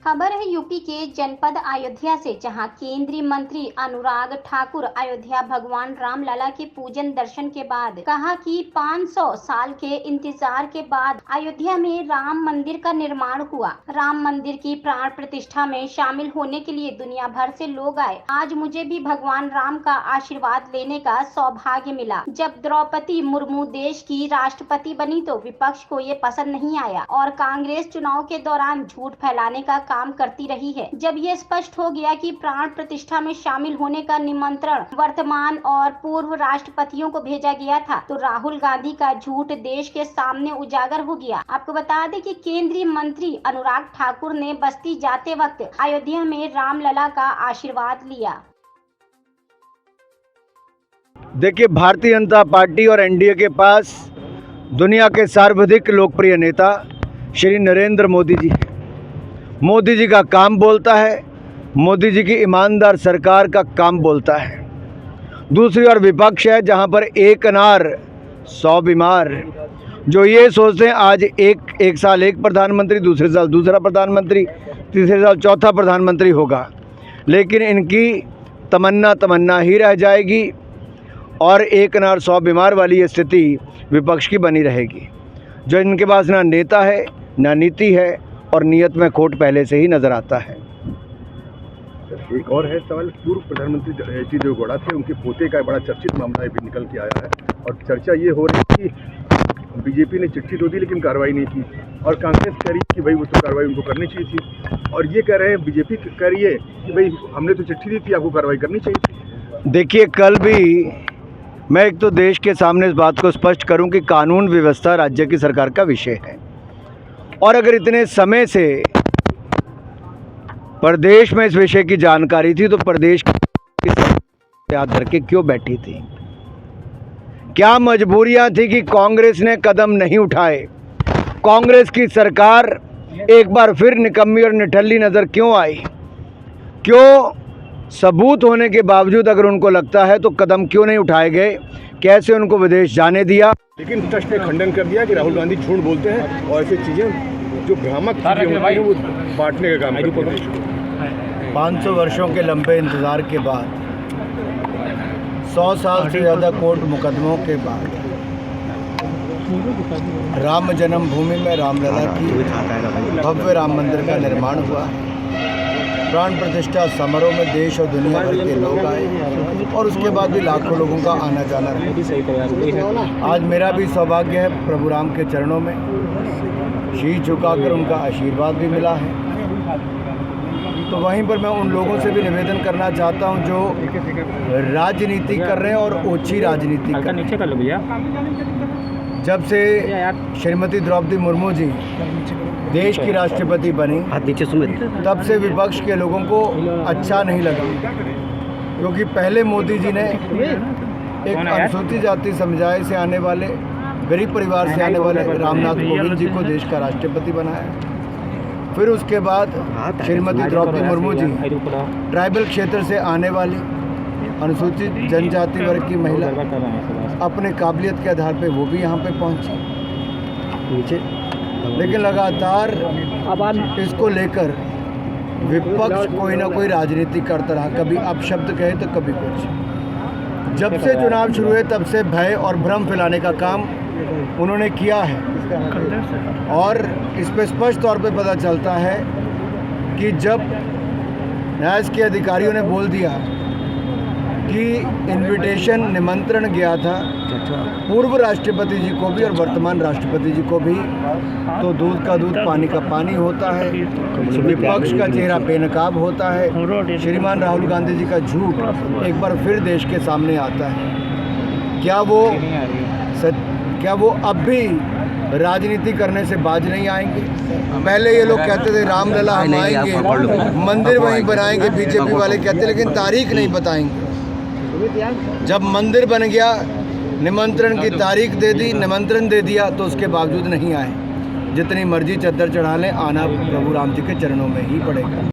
खबर है यूपी के जनपद अयोध्या से, जहां केंद्रीय मंत्री अनुराग ठाकुर अयोध्या भगवान राम लला के पूजन दर्शन के बाद कहा कि 500 साल के इंतजार के बाद अयोध्या में राम मंदिर का निर्माण हुआ। राम मंदिर की प्राण प्रतिष्ठा में शामिल होने के लिए दुनिया भर से लोग आए। आज मुझे भी भगवान राम का आशीर्वाद लेने का सौभाग्य मिला। जब द्रौपदी मुर्मू देश की राष्ट्रपति बनी तो विपक्ष को ये पसंद नहीं आया और कांग्रेस चुनाव के दौरान झूठ फैलाने का काम करती रही है। जब ये स्पष्ट हो गया कि प्राण प्रतिष्ठा में शामिल होने का निमंत्रण वर्तमान और पूर्व राष्ट्रपतियों को भेजा गया था, तो राहुल गांधी का झूठ देश के सामने उजागर हो गया। आपको बता दें कि केंद्रीय मंत्री अनुराग ठाकुर ने बस्ती जाते वक्त अयोध्या में रामलला का आशीर्वाद लिया। देखिए, भारतीय जनता पार्टी और एनडीए के पास दुनिया के सर्वाधिक लोकप्रिय नेता श्री नरेंद्र मोदी जी का काम बोलता है, मोदी जी की ईमानदार सरकार का काम बोलता है। दूसरी ओर विपक्ष है, जहां पर एक अनार 100 बीमार, जो ये सोचते हैं आज एक साल एक प्रधानमंत्री, दूसरे साल दूसरा प्रधानमंत्री, तीसरे साल चौथा प्रधानमंत्री होगा, लेकिन इनकी तमन्ना ही रह जाएगी और एक अनार 100 बीमार वाली ये स्थिति विपक्ष की बनी रहेगी। जो इनके पास ना नेता है, ना नीति है और नीयत में खोट पहले से ही नज़र आता है। एक और है सवाल, पूर्व प्रधानमंत्री एच.डी. देवेगौड़ा थे, उनके पोते का बड़ा चर्चित मामला भी निकल के आया है और चर्चा ये हो रही है कि बीजेपी ने चिट्ठी तो दी लेकिन कार्रवाई नहीं की और कांग्रेस कह रही है कि भाई वो तो कार्रवाई उनको करनी चाहिए थी, और ये कह रहे हैं बीजेपी कह रही है कि भाई हमने तो चिट्ठी दी थी, आपको कार्रवाई करनी चाहिए थी। देखिए, कल भी मैं एक तो देश के सामने इस बात को स्पष्ट करूं कि कानून व्यवस्था राज्य की सरकार का विषय है, और अगर इतने समय से प्रदेश में इस विषय की जानकारी थी तो प्रदेश की याद धर के क्यों बैठी थी? क्या मजबूरियां थी कि कांग्रेस ने कदम नहीं उठाए? कांग्रेस की सरकार एक बार फिर निकम्मी और निठल्ली नज़र क्यों आई? क्यों सबूत होने के बावजूद अगर उनको लगता है तो कदम क्यों नहीं उठाए गए? कैसे उनको विदेश जाने दिया? लेकिन ट्रस्ट ने खंडन कर दिया कि राहुल गांधी झूठ बोलते हैं और ऐसी चीज़ें जो भ्रामक चीज़ें होती हैं वो बांटने का काम करते हैं। 500 वर्षों के लंबे इंतज़ार के बाद, 100 साल से ज़्यादा कोर्ट मुकदमों के बाद राम जन्मभूमि में रामलला की भव्य राम मंदिर का निर्माण हुआ। प्राण प्रतिष्ठा समारोह में देश और दुनिया भर के लोग आए और उसके बाद भी लाखों लोगों का आना जाना रहा। आज मेरा भी सौभाग्य है प्रभु राम के चरणों में शीश झुकाकर उनका आशीर्वाद भी मिला है। तो वहीं पर मैं उन लोगों से भी निवेदन करना चाहता हूं जो राजनीति कर रहे हैं और ओछी राजनीति कर रहे हैं। जब से श्रीमती द्रौपदी मुर्मू जी देश की राष्ट्रपति बनी, तब से विपक्ष के लोगों को अच्छा नहीं लगा, क्योंकि पहले मोदी जी ने एक अनुसूचित जाति समुदाय से आने वाले, गरीब परिवार से आने वाले रामनाथ कोविंद जी को देश का राष्ट्रपति बनाया। फिर उसके बाद श्रीमती द्रौपदी मुर्मू जी ट्राइबल क्षेत्र से आने वाली अनुसूचित जनजाति वर्ग की महिला, अपने काबिलियत के आधार पे वो भी यहाँ पे पहुँची नीचे। लेकिन लगातार इसको लेकर विपक्ष कोई ना कोई राजनीति करता रहा, कभी अपशब्द कहे तो कभी कुछ। जब से चुनाव शुरू हुए तब से भय और भ्रम फैलाने का काम उन्होंने किया है, और इस पर स्पष्ट तौर पे पता चलता है कि जब न्याय के अधिकारियों ने बोल दिया कि इनविटेशन निमंत्रण गया था पूर्व राष्ट्रपति जी को भी और वर्तमान राष्ट्रपति जी को भी, तो दूध का दूध पानी का पानी होता है, विपक्ष का चेहरा बेनकाब होता है। श्रीमान राहुल गांधी जी का झूठ एक बार फिर देश के सामने आता है। क्या वो अब भी राजनीति करने से बाज नहीं आएंगे? पहले ये लोग कहते थे रामलला हम आएंगे, मंदिर वहीं बनाएंगे, बीजेपी वाले कहते, लेकिन तारीख नहीं बताएंगे। जब मंदिर बन गया, निमंत्रण की तारीख दे दी, निमंत्रण दे दिया, तो उसके बावजूद नहीं आए। जितनी मर्जी चद्दर चढ़ा लें, आना प्रभु राम जी के चरणों में ही पड़ेगा।